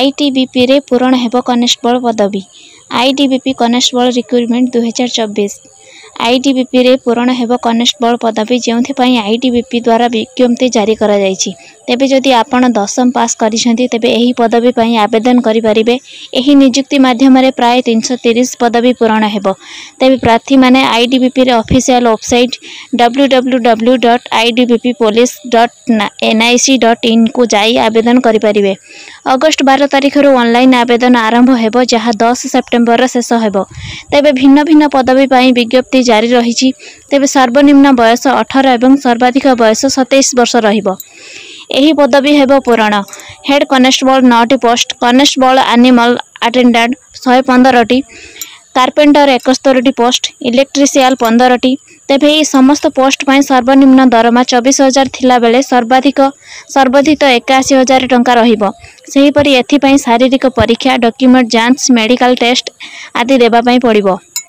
ITBP रे पूरण हेब constable पदवी। ITBP constable recruitment 2024। आईटीबीपी रे पूरण हेब कनेस्टेबल पदवी जेउथिपाई आईटीबीपी द्वारा विज्ञप्ति जारी करा जायछि। तेबे जदि आपण 10म पास करिसेंती तेबे एही पदवी पई आवेदन करि परिबे। एही नियुक्ति माध्यम रे प्राय 330 पदवी पूरण हेब। तेबे प्रार्थी माने आईटीबीपी रे ऑफिशियल वेबसाइट www.idbppolice.nic.in को जाई आवेदन करि परिबे। अगस्त 12 तारिख रो ऑनलाइन आवेदन आरंभ हेबो जहाँ 10 सेप्टेम्बर रो शेष हेबो। तेबे भिन्न भिन्न पदवी पई विज्ञप्ति जारी रहिछि। तेबे सर्वनिम्न बयस 18 एवं सर्वाधिक बयस 27 वर्ष रहिबो। एही पदवी हेबो पूरण। हेड कनेस्टेबल 9टी पोस्ट, कनेस्टेबल एनिमल अटेंडेंट 115 टी, कारपेंटर 71 टी पोस्ट, इलेक्ट्रिशियन 15 टी। तेबे ई समस्त पोस्ट पई सर्वनिम्न दरमा 24,000 थिला बेले सर्वाधिक 81,000 टंका रहिबो। सेही परि एथि पई शारीरिक परीक्षा, डॉक्यूमेंट जांच, मेडिकल टेस्ट आदि देबा पई पड़िबो।